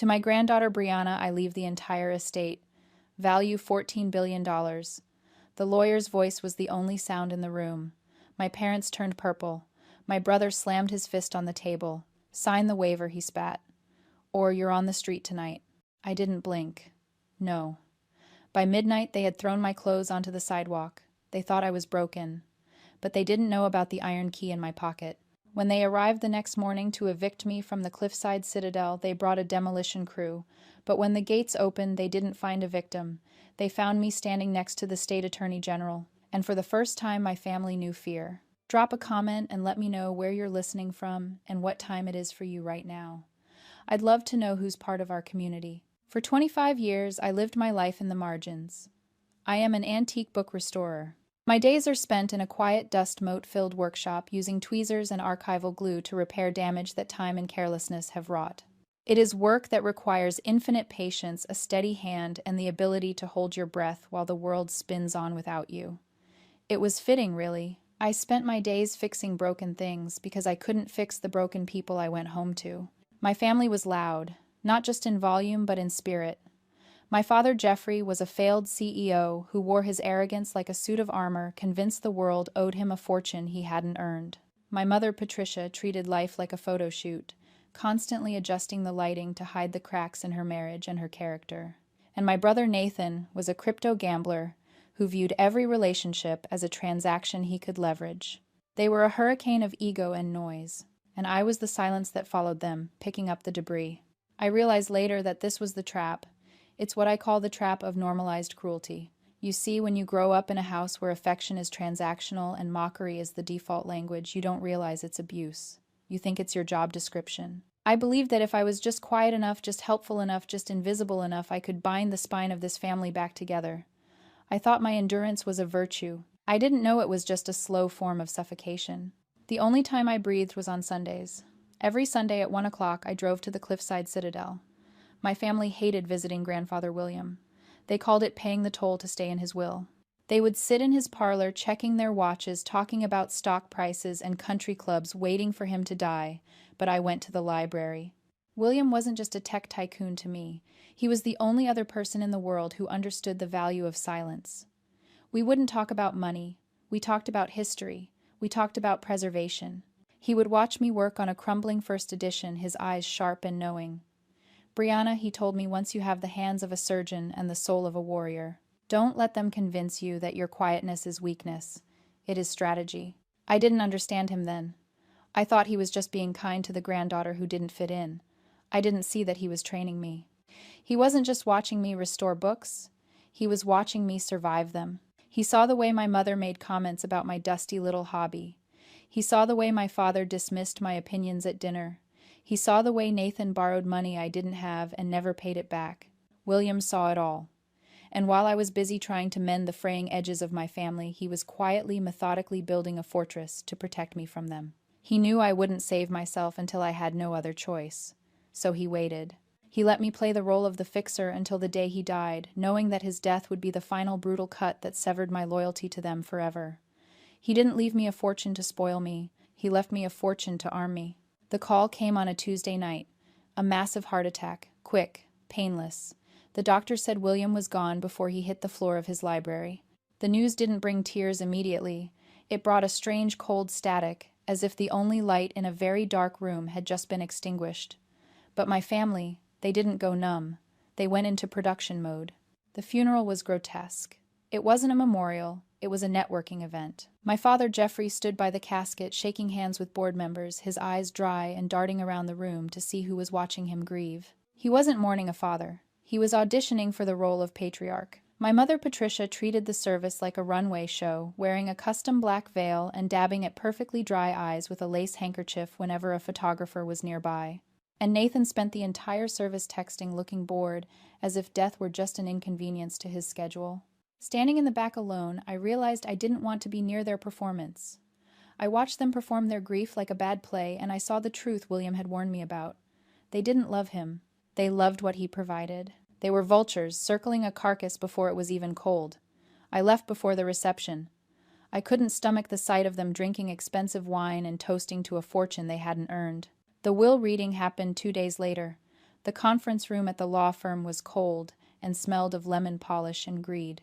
To my granddaughter Brianna, I leave the entire estate. Value $14 billion. The lawyer's voice was the only sound in the room. My parents turned purple. My brother slammed his fist on the table. Sign the waiver, he spat. Or you're on the street tonight. I didn't blink. No. By midnight, they had thrown my clothes onto the sidewalk. They thought I was broken. But they didn't know about the iron key in my pocket. When they arrived the next morning to evict me from the cliffside citadel, they brought a demolition crew. But when the gates opened, they didn't find a victim. They found me standing next to the state attorney general. And for the first time, my family knew fear. Drop a comment and let me know where you're listening from and what time it is for you right now. I'd love to know who's part of our community. For 25 years, I lived my life in the margins. I am an antique book restorer. My days are spent in a quiet dust mote-filled workshop using tweezers and archival glue to repair damage that time and carelessness have wrought. It is work that requires infinite patience, a steady hand, and the ability to hold your breath while the world spins on without you. It was fitting, really. I spent my days fixing broken things because I couldn't fix the broken people I went home to. My family was loud, not just in volume but in spirit. My father, Jeffrey, was a failed CEO who wore his arrogance like a suit of armor, convinced the world owed him a fortune he hadn't earned. My mother, Patricia, treated life like a photo shoot, constantly adjusting the lighting to hide the cracks in her marriage and her character. And my brother, Nathan, was a crypto gambler who viewed every relationship as a transaction he could leverage. They were a hurricane of ego and noise, and I was the silence that followed them, picking up the debris. I realized later that this was the trap. It's what I call the trap of normalized cruelty. You see, when you grow up in a house where affection is transactional and mockery is the default language, you don't realize it's abuse. You think it's your job description. I believed that if I was just quiet enough, just helpful enough, just invisible enough, I could bind the spine of this family back together. I thought my endurance was a virtue. I didn't know it was just a slow form of suffocation. The only time I breathed was on Sundays. Every Sunday at 1 o'clock, I drove to the cliffside citadel. My family hated visiting Grandfather William. They called it paying the toll to stay in his will. They would sit in his parlor, checking their watches, talking about stock prices and country clubs, waiting for him to die, but I went to the library. William wasn't just a tech tycoon to me. He was the only other person in the world who understood the value of silence. We wouldn't talk about money. We talked about history. We talked about preservation. He would watch me work on a crumbling first edition, his eyes sharp and knowing. Brianna, he told me, once you have the hands of a surgeon and the soul of a warrior, don't let them convince you that your quietness is weakness. It is strategy. I didn't understand him then. I thought he was just being kind to the granddaughter who didn't fit in. I didn't see that he was training me. He wasn't just watching me restore books. He was watching me survive them. He saw the way my mother made comments about my dusty little hobby. He saw the way my father dismissed my opinions at dinner. He saw the way Nathan borrowed money I didn't have and never paid it back. William saw it all. And while I was busy trying to mend the fraying edges of my family, he was quietly, methodically building a fortress to protect me from them. He knew I wouldn't save myself until I had no other choice. So he waited. He let me play the role of the fixer until the day he died, knowing that his death would be the final brutal cut that severed my loyalty to them forever. He didn't leave me a fortune to spoil me. He left me a fortune to arm me. The call came on a Tuesday night. A massive heart attack. Quick. Painless. The doctor said William was gone before he hit the floor of his library. The news didn't bring tears immediately. It brought a strange cold static, as if the only light in a very dark room had just been extinguished. But my family, they didn't go numb. They went into production mode. The funeral was grotesque. It wasn't a memorial. It was a networking event. My father, Jeffrey, stood by the casket, shaking hands with board members, his eyes dry and darting around the room to see who was watching him grieve. He wasn't mourning a father. He was auditioning for the role of patriarch. My mother, Patricia, treated the service like a runway show, wearing a custom black veil and dabbing at perfectly dry eyes with a lace handkerchief whenever a photographer was nearby. And Nathan spent the entire service texting, looking bored, as if death were just an inconvenience to his schedule. Standing in the back alone, I realized I didn't want to be near their performance. I watched them perform their grief like a bad play, and I saw the truth William had warned me about. They didn't love him. They loved what he provided. They were vultures, circling a carcass before it was even cold. I left before the reception. I couldn't stomach the sight of them drinking expensive wine and toasting to a fortune they hadn't earned. The will reading happened 2 days later. The conference room at the law firm was cold and smelled of lemon polish and greed.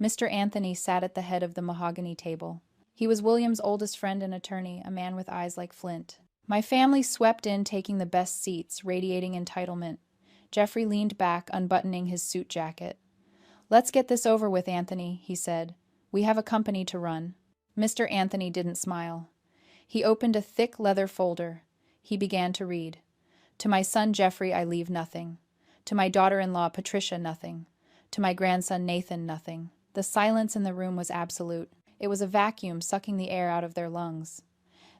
Mr. Anthony sat at the head of the mahogany table. He was William's oldest friend and attorney, a man with eyes like flint. My family swept in, taking the best seats, radiating entitlement. Jeffrey leaned back, unbuttoning his suit jacket. "Let's get this over with, Anthony," he said. "We have a company to run." Mr. Anthony didn't smile. He opened a thick leather folder. He began to read. "To my son Jeffrey I leave nothing. To my daughter-in-law Patricia nothing. To my grandson Nathan nothing." The silence in the room was absolute. It was a vacuum sucking the air out of their lungs.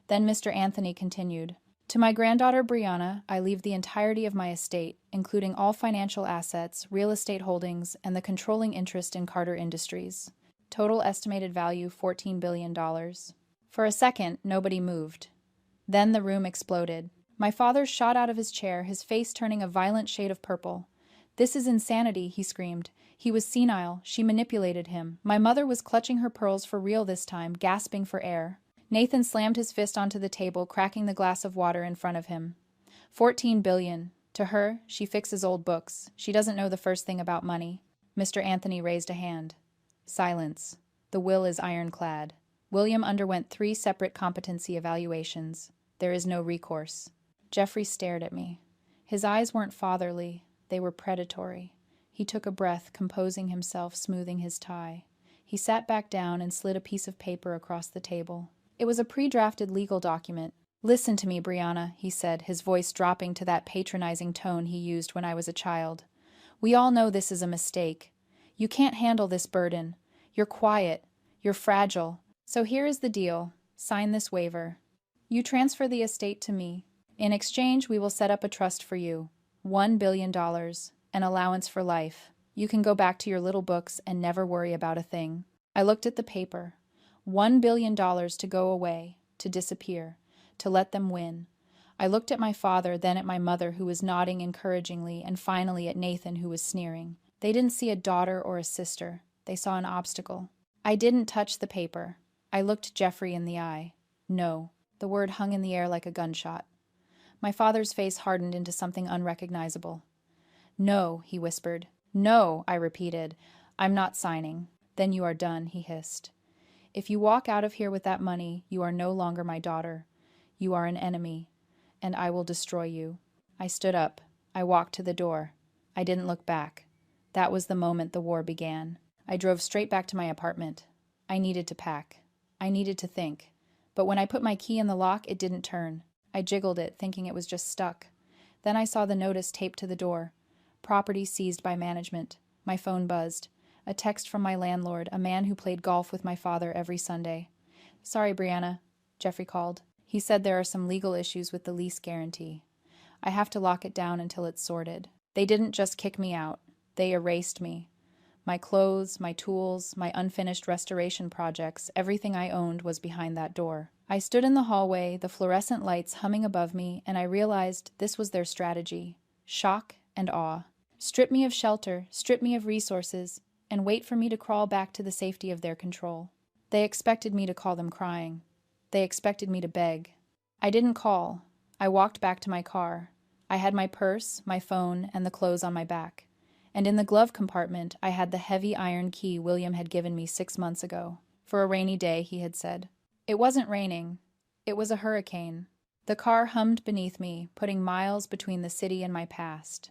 Then Mr. Anthony continued, "To my granddaughter Brianna, I leave the entirety of my estate, including all financial assets, real estate holdings, and the controlling interest in Carter Industries. Total estimated value $14 billion. For a second, nobody moved. Then the room exploded. My father shot out of his chair, his face turning a violent shade of purple. "This is insanity," he screamed. "He was senile. She manipulated him. My mother was clutching her pearls for real this time, gasping for air." Nathan slammed his fist onto the table, cracking the glass of water in front of him. $14 billion. To her, she fixes old books. She doesn't know the first thing about money." Mr. Anthony raised a hand. Silence. The will is ironclad. William underwent 3 separate competency evaluations. There is no recourse. Jeffrey stared at me. His eyes weren't fatherly. They were predatory. He took a breath, composing himself, smoothing his tie. He sat back down and slid a piece of paper across the table. It was a pre-drafted legal document. "Listen to me, Brianna," he said, his voice dropping to that patronizing tone he used when I was a child. "We all know this is a mistake. You can't handle this burden. You're quiet. You're fragile. So here is the deal. Sign this waiver. You transfer the estate to me. In exchange, we will set up a trust for you. $1 billion. An allowance for life. You can go back to your little books and never worry about a thing." I looked at the paper. $1 billion to go away, to disappear, to let them win. I looked at my father, then at my mother, who was nodding encouragingly, and finally at Nathan, who was sneering. They didn't see a daughter or a sister. They saw an obstacle. I didn't touch the paper. I looked Jeffrey in the eye. No. The word hung in the air like a gunshot. My father's face hardened into something unrecognizable. "No," he whispered. "No," I repeated. "I'm not signing." "Then you are done," he hissed. "If you walk out of here with that money, you are no longer my daughter. You are an enemy, and I will destroy you." I stood up. I walked to the door. I didn't look back. That was the moment the war began. I drove straight back to my apartment. I needed to pack. I needed to think. But when I put my key in the lock, it didn't turn. I jiggled it, thinking it was just stuck. Then I saw the notice taped to the door. "Property seized by management." My phone buzzed. A text from my landlord, a man who played golf with my father every Sunday. "Sorry, Brianna," Jeffrey called. He said there are some legal issues with the lease guarantee. I have to lock it down until it's sorted. They didn't just kick me out. They erased me. My clothes, my tools, my unfinished restoration projects, everything I owned was behind that door. I stood in the hallway, the fluorescent lights humming above me, and I realized this was their strategy. Shock and awe. Strip me of shelter, strip me of resources, and wait for me to crawl back to the safety of their control. They expected me to call them crying. They expected me to beg. I didn't call. I walked back to my car. I had my purse, my phone, and the clothes on my back. And in the glove compartment, I had the heavy iron key William had given me 6 months ago. For a rainy day, he had said. It wasn't raining. It was a hurricane. The car hummed beneath me, putting miles between the city and my past.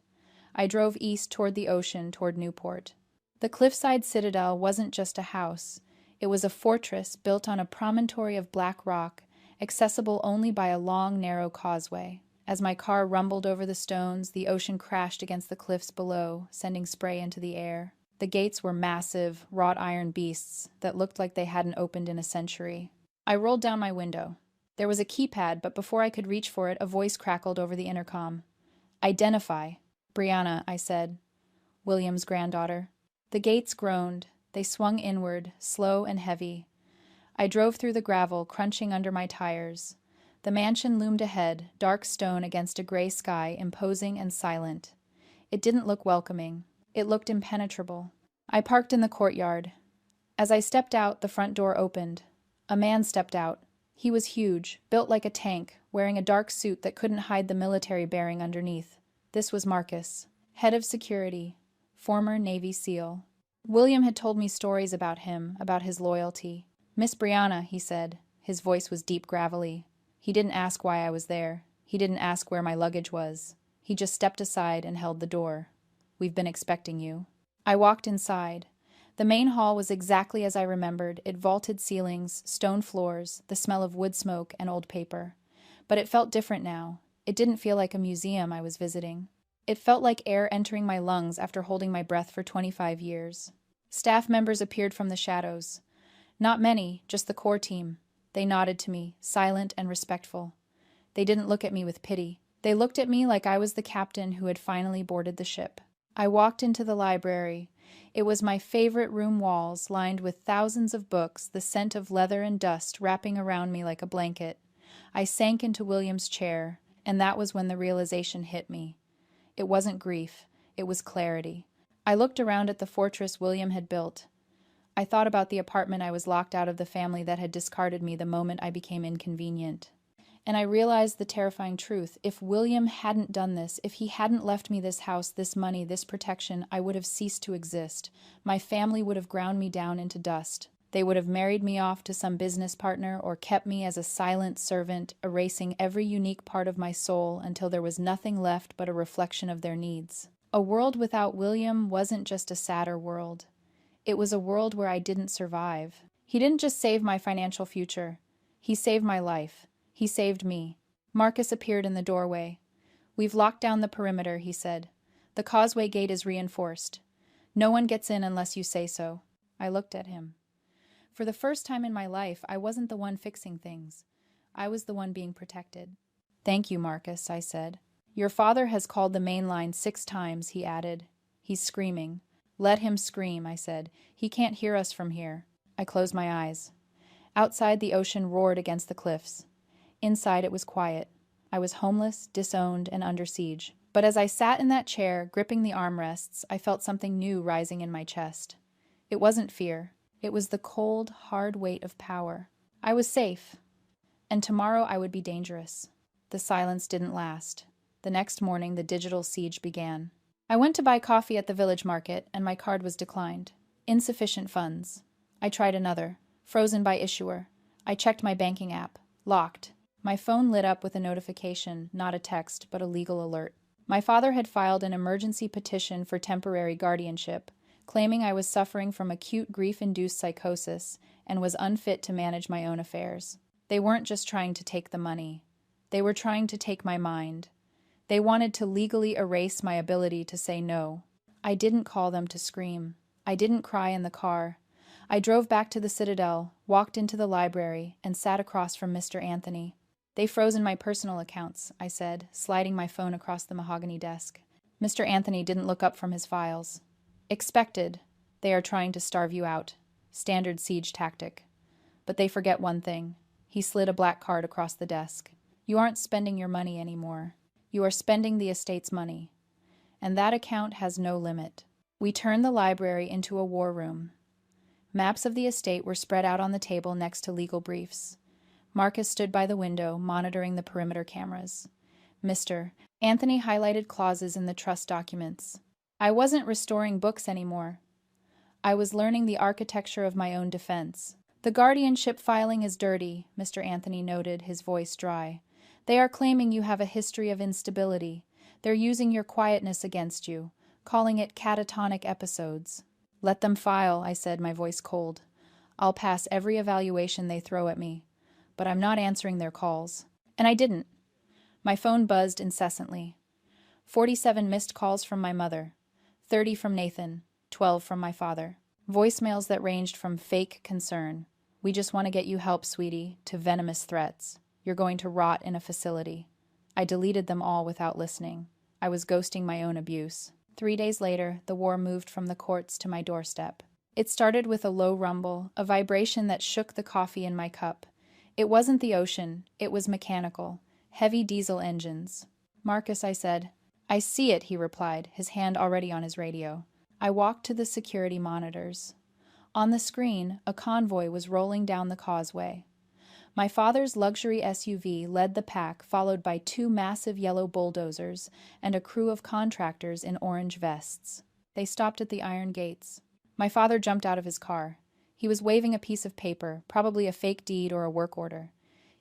I drove east toward the ocean, toward Newport. The cliffside citadel wasn't just a house. It was a fortress built on a promontory of black rock, accessible only by a long, narrow causeway. As my car rumbled over the stones, the ocean crashed against the cliffs below, sending spray into the air. The gates were massive, wrought iron beasts that looked like they hadn't opened in a century. I rolled down my window. There was a keypad, but before I could reach for it, a voice crackled over the intercom. "Identify." "Brianna," I said. "William's granddaughter." The gates groaned. They swung inward, slow and heavy. I drove through the gravel, crunching under my tires. The mansion loomed ahead, dark stone against a gray sky, imposing and silent. It didn't look welcoming. It looked impenetrable. I parked in the courtyard. As I stepped out, the front door opened. A man stepped out. He was huge, built like a tank, wearing a dark suit that couldn't hide the military bearing underneath. This was Marcus, head of security, former Navy SEAL. William had told me stories about him, about his loyalty. "Miss Brianna," he said. His voice was deep gravelly. He didn't ask why I was there. He didn't ask where my luggage was. He just stepped aside and held the door. "We've been expecting you." I walked inside. The main hall was exactly as I remembered. It vaulted ceilings, stone floors, the smell of wood smoke and old paper. But it felt different now. It didn't feel like a museum I was visiting. It felt like air entering my lungs after holding my breath for 25 years. Staff members appeared from the shadows. Not many, just the core team. They nodded to me, silent and respectful. They didn't look at me with pity. They looked at me like I was the captain who had finally boarded the ship. I walked into the library. It was my favorite room, walls lined with thousands of books, the scent of leather and dust wrapping around me like a blanket. I sank into William's chair, and that was when the realization hit me. It wasn't grief, it was clarity. I looked around at the fortress William had built. I thought about the apartment I was locked out of, the family that had discarded me the moment I became inconvenient. And I realized the terrifying truth. If William hadn't done this, if he hadn't left me this house, this money, this protection, I would have ceased to exist. My family would have ground me down into dust. They would have married me off to some business partner or kept me as a silent servant, erasing every unique part of my soul until there was nothing left but a reflection of their needs. A world without William wasn't just a sadder world. It was a world where I didn't survive. He didn't just save my financial future. He saved my life. He saved me. Marcus appeared in the doorway. "We've locked down the perimeter," he said. "The causeway gate is reinforced. No one gets in unless you say so." I looked at him. For the first time in my life, I wasn't the one fixing things. I was the one being protected. "Thank you, Marcus," I said. "Your father has called the main line 6 times, he added. "He's screaming." "Let him scream," I said. "He can't hear us from here." I closed my eyes. Outside, the ocean roared against the cliffs. Inside, it was quiet. I was homeless, disowned, and under siege. But as I sat in that chair, gripping the armrests, I felt something new rising in my chest. It wasn't fear. It was the cold, hard weight of power. I was safe. And tomorrow I would be dangerous. The silence didn't last. The next morning, the digital siege began. I went to buy coffee at the village market, and my card was declined. Insufficient funds. I tried another. Frozen by issuer. I checked my banking app. Locked. My phone lit up with a notification, not a text, but a legal alert. My father had filed an emergency petition for temporary guardianship, claiming I was suffering from acute grief-induced psychosis and was unfit to manage my own affairs. They weren't just trying to take the money. They were trying to take my mind. They wanted to legally erase my ability to say no. I didn't call them to scream. I didn't cry in the car. I drove back to the Citadel, walked into the library, and sat across from Mr. Anthony. "They frozen my personal accounts," I said, sliding my phone across the mahogany desk. Mr. Anthony didn't look up from his files. "Expected. They are trying to starve you out. Standard siege tactic. But they forget one thing." He slid a black card across the desk. "You aren't spending your money anymore. You are spending the estate's money. And that account has no limit." We turned the library into a war room. Maps of the estate were spread out on the table next to legal briefs. Marcus stood by the window, monitoring the perimeter cameras. Mr. Anthony highlighted clauses in the trust documents. I wasn't restoring books anymore. I was learning the architecture of my own defense. "The guardianship filing is dirty," Mr. Anthony noted, his voice dry. "They are claiming you have a history of instability. They're using your quietness against you, calling it catatonic episodes." "Let them file," I said, my voice cold. "I'll pass every evaluation they throw at me. But I'm not answering their calls." And I didn't. My phone buzzed incessantly. 47 missed calls from my mother, 30 from Nathan, 12 from my father. Voicemails that ranged from fake concern, "We just want to get you help, sweetie," to venomous threats, "You're going to rot in a facility." I deleted them all without listening. I was ghosting my own abuse. 3 days later, the war moved from the courts to my doorstep. It started with a low rumble, a vibration that shook the coffee in my cup. It wasn't the ocean, it was mechanical, heavy diesel engines. "Marcus," I said. "I see it," he replied, his hand already on his radio. I walked to the security monitors. On the screen, a convoy was rolling down the causeway. My father's luxury SUV led the pack, followed by two massive yellow bulldozers and a crew of contractors in orange vests. They stopped at the iron gates. My father jumped out of his car. He was waving a piece of paper, probably a fake deed or a work order.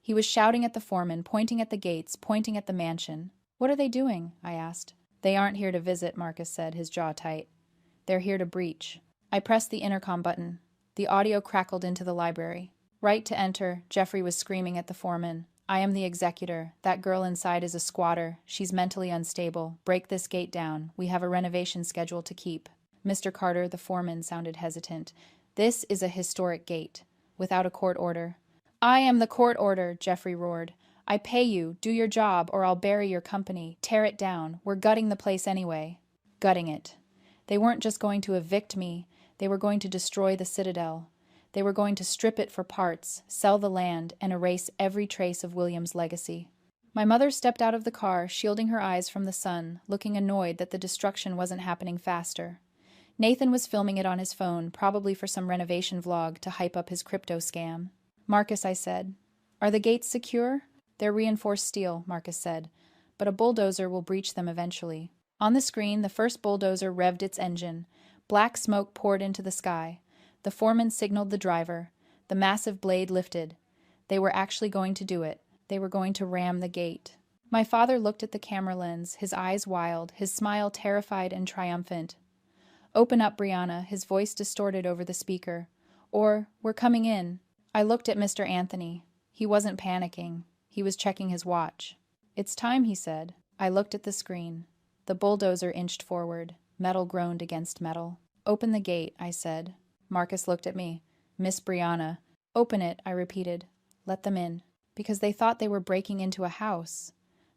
He was shouting at the foreman, pointing at the gates, pointing at the mansion. "What are they doing?" I asked. "They aren't here to visit," Marcus said, his jaw tight. "They're here to breach." I pressed the intercom button. The audio crackled into the library. "Right to enter," Jeffrey was screaming at the foreman. "I am the executor. That girl inside is a squatter. She's mentally unstable. Break this gate down. We have a renovation schedule to keep." "Mr. Carter," the foreman sounded hesitant. "This is a historic gate. Without a court order." "I am the court order," Jeffrey roared. "I pay you. Do your job, or I'll bury your company. Tear it down. We're gutting the place anyway." Gutting it. They weren't just going to evict me. They were going to destroy the Citadel. They were going to strip it for parts, sell the land, and erase every trace of William's legacy. My mother stepped out of the car, shielding her eyes from the sun, looking annoyed that the destruction wasn't happening faster. Nathan was filming it on his phone, probably for some renovation vlog to hype up his crypto scam. "Marcus," I said, "are the gates secure?" "They're reinforced steel," Marcus said, "but a bulldozer will breach them eventually." On the screen, the first bulldozer revved its engine. Black smoke poured into the sky. The foreman signaled the driver. The massive blade lifted. They were actually going to do it. They were going to ram the gate. My father looked at the camera lens, his eyes wild, his smile terrified and triumphant. "Open up, Brianna," his voice distorted over the speaker. "Or, we're coming in." I looked at Mr. Anthony. He wasn't panicking. He was checking his watch. "It's time," he said. I looked at the screen. The bulldozer inched forward. Metal groaned against metal. "Open the gate," I said. Marcus looked at me. "Miss Brianna." "Open it," I repeated. "Let them in." Because they thought they were breaking into a house.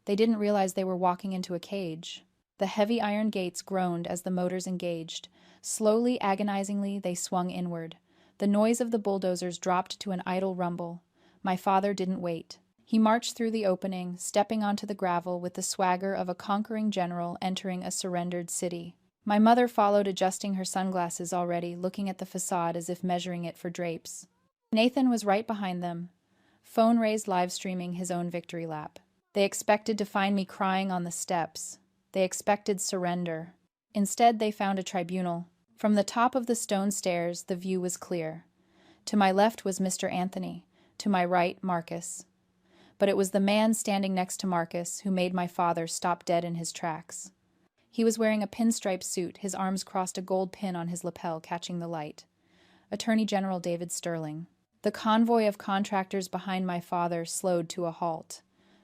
They didn't realize they were walking into a cage. The heavy iron gates groaned as the motors engaged. Slowly, agonizingly, they swung inward. The noise of the bulldozers dropped to an idle rumble. My father didn't wait. He marched through the opening, stepping onto the gravel with the swagger of a conquering general entering a surrendered city. My mother followed, adjusting her sunglasses already, looking at the facade as if measuring it for drapes. Nathan was right behind them, phone raised, live streaming his own victory lap. They expected to find me crying on the steps. They expected surrender. Instead, they found a tribunal. From the top of the stone stairs, the view was clear. To my left was Mr. Anthony. To my right, Marcus. But it was the man standing next to Marcus who made my father stop dead in his tracks. He was wearing a pinstripe suit, his arms crossed, a gold pin on his lapel catching the light. Attorney General David Sterling. The convoy of contractors behind my father slowed to a halt.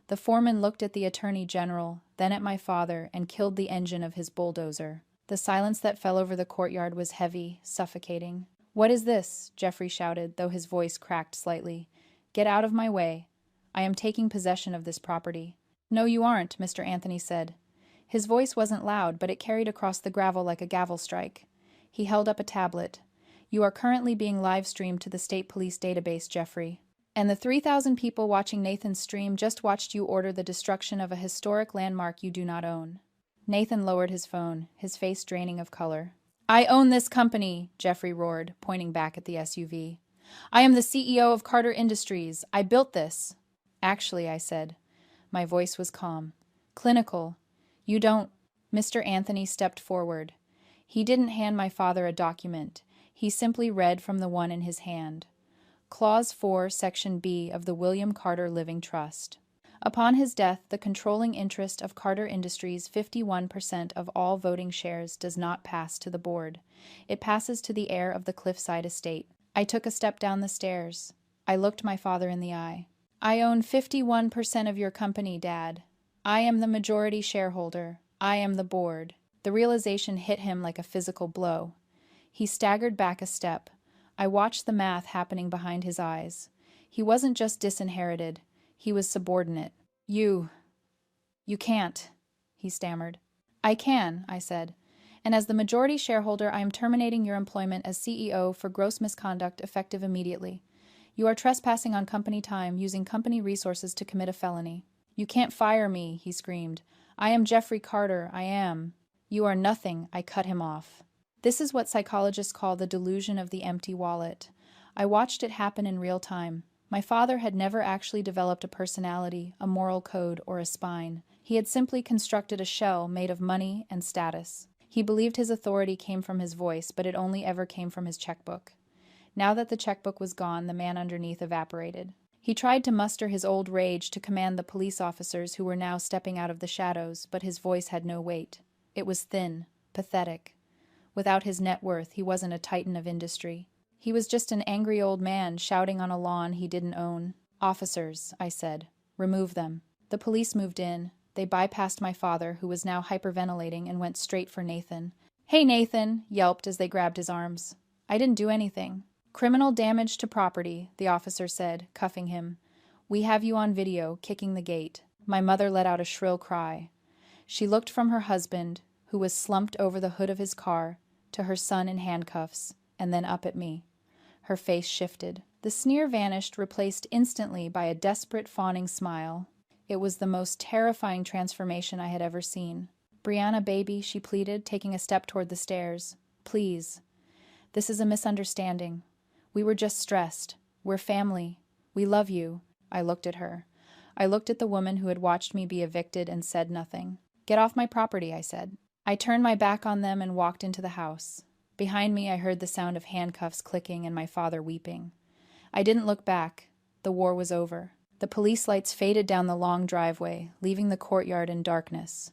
The foreman looked at the Attorney General, then at my father, and killed the engine of his bulldozer. The silence that fell over the courtyard was heavy, suffocating. "What is this?" Jeffrey shouted, though his voice cracked slightly. "Get out of my way. I am taking possession of this property." "No, you aren't," Mr. Anthony said. His voice wasn't loud, but it carried across the gravel like a gavel strike. He held up a tablet. "You are currently being live-streamed to the State Police database, Jeffrey. And the 3,000 people watching Nathan's stream just watched you order the destruction of a historic landmark you do not own." Nathan lowered his phone, his face draining of color. "I own this company," Jeffrey roared, pointing back at the SUV. "I am the CEO of Carter Industries. I built this." "Actually," I said. My voice was calm. "Clinical. You don't—" Mr. Anthony stepped forward. He didn't hand my father a document. He simply read from the one in his hand. Clause 4, Section B of the William Carter Living Trust. Upon his death, the controlling interest of Carter Industries, 51% of all voting shares, does not pass to the board. It passes to the heir of the Cliffside estate. I took a step down the stairs. I looked my father in the eye. "I own 51% of your company, Dad. I am the majority shareholder. I am the board." The realization hit him like a physical blow. He staggered back a step. I watched the math happening behind his eyes. He wasn't just disinherited. He was subordinate. You can't," he stammered. "I can," I said. "And as the majority shareholder, I am terminating your employment as CEO for gross misconduct effective immediately. You are trespassing on company time, using company resources to commit a felony." "You can't fire me," he screamed. "I am Jeffrey Carter, I am." "You are nothing," I cut him off. This is what psychologists call the delusion of the empty wallet. I watched it happen in real time. My father had never actually developed a personality, a moral code, or a spine. He had simply constructed a shell made of money and status. He believed his authority came from his voice, but it only ever came from his checkbook. Now that the checkbook was gone, the man underneath evaporated. He tried to muster his old rage to command the police officers who were now stepping out of the shadows, but his voice had no weight. It was thin, pathetic. Without his net worth, he wasn't a titan of industry. He was just an angry old man shouting on a lawn he didn't own. "Officers," I said. "Remove them." The police moved in. They bypassed my father, who was now hyperventilating, and went straight for Nathan. "Hey, Nathan," yelped as they grabbed his arms. "I didn't do anything." "Criminal damage to property," the officer said, cuffing him. "We have you on video, kicking the gate." My mother let out a shrill cry. She looked from her husband, who was slumped over the hood of his car, to her son in handcuffs, and then up at me. Her face shifted. The sneer vanished, replaced instantly by a desperate, fawning smile. It was the most terrifying transformation I had ever seen. "Brianna, baby," she pleaded, taking a step toward the stairs. "Please. This is a misunderstanding. We were just stressed. We're family. We love you." I looked at her. I looked at the woman who had watched me be evicted and said nothing. "Get off my property," I said. I turned my back on them and walked into the house. Behind me, I heard the sound of handcuffs clicking and my father weeping. I didn't look back. The war was over. The police lights faded down the long driveway, leaving the courtyard in darkness.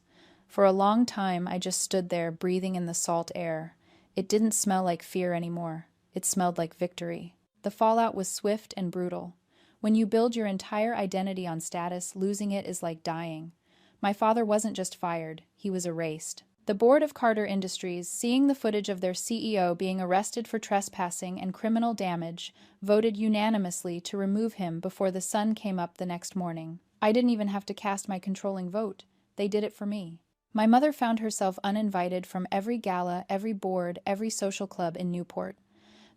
For a long time, I just stood there, breathing in the salt air. It didn't smell like fear anymore. It smelled like victory. The fallout was swift and brutal. When you build your entire identity on status, losing it is like dying. My father wasn't just fired, he was erased. The board of Carter Industries, seeing the footage of their CEO being arrested for trespassing and criminal damage, voted unanimously to remove him before the sun came up the next morning. I didn't even have to cast my controlling vote. They did it for me. My mother found herself uninvited from every gala, every board, every social club in Newport.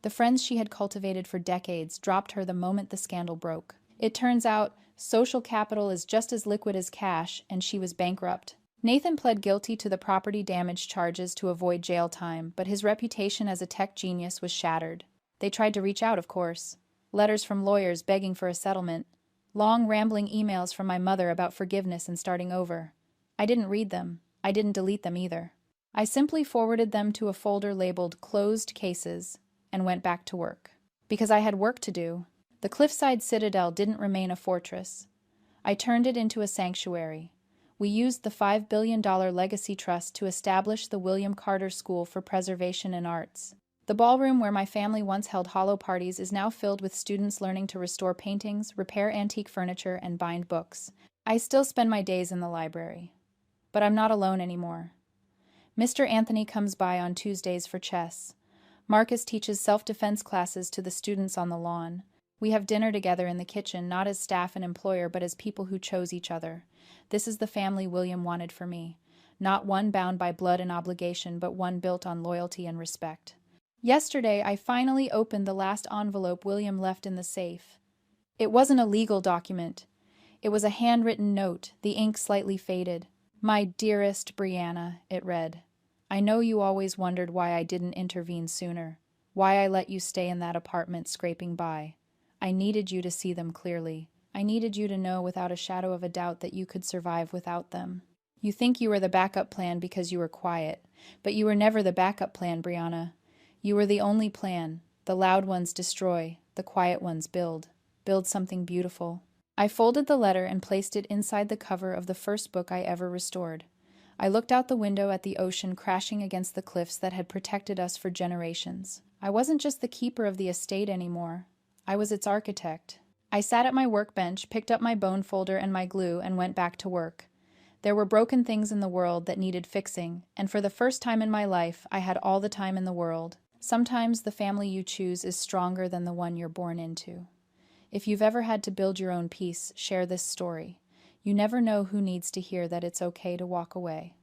The friends she had cultivated for decades dropped her the moment the scandal broke. It turns out, social capital is just as liquid as cash, and she was bankrupt. Nathan pled guilty to the property damage charges to avoid jail time, but his reputation as a tech genius was shattered. They tried to reach out, of course. Letters from lawyers begging for a settlement. Long, rambling emails from my mother about forgiveness and starting over. I didn't read them. I didn't delete them either. I simply forwarded them to a folder labeled Closed Cases and went back to work. Because I had work to do. The cliffside citadel didn't remain a fortress. I turned it into a sanctuary. We used the $5 billion legacy trust to establish the William Carter School for Preservation and Arts. The ballroom where my family once held hollow parties is now filled with students learning to restore paintings, repair antique furniture, and bind books. I still spend my days in the library. But I'm not alone anymore. Mr. Anthony comes by on Tuesdays for chess. Marcus teaches self-defense classes to the students on the lawn. We have dinner together in the kitchen, not as staff and employer, but as people who chose each other. This is the family William wanted for me. Not one bound by blood and obligation, but one built on loyalty and respect. Yesterday, I finally opened the last envelope William left in the safe. It wasn't a legal document. It was a handwritten note, the ink slightly faded. "My dearest Brianna," it read. "I know you always wondered why I didn't intervene sooner, why I let you stay in that apartment scraping by. I needed you to see them clearly. I needed you to know without a shadow of a doubt that you could survive without them. You think you were the backup plan because you were quiet, but you were never the backup plan, Brianna. You were the only plan. The loud ones destroy, the quiet ones build. Build something beautiful." I folded the letter and placed it inside the cover of the first book I ever restored. I looked out the window at the ocean crashing against the cliffs that had protected us for generations. I wasn't just the keeper of the estate anymore. I was its architect. I sat at my workbench, picked up my bone folder and my glue, and went back to work. There were broken things in the world that needed fixing, and for the first time in my life, I had all the time in the world. Sometimes the family you choose is stronger than the one you're born into. If you've ever had to build your own peace, share this story. You never know who needs to hear that it's okay to walk away.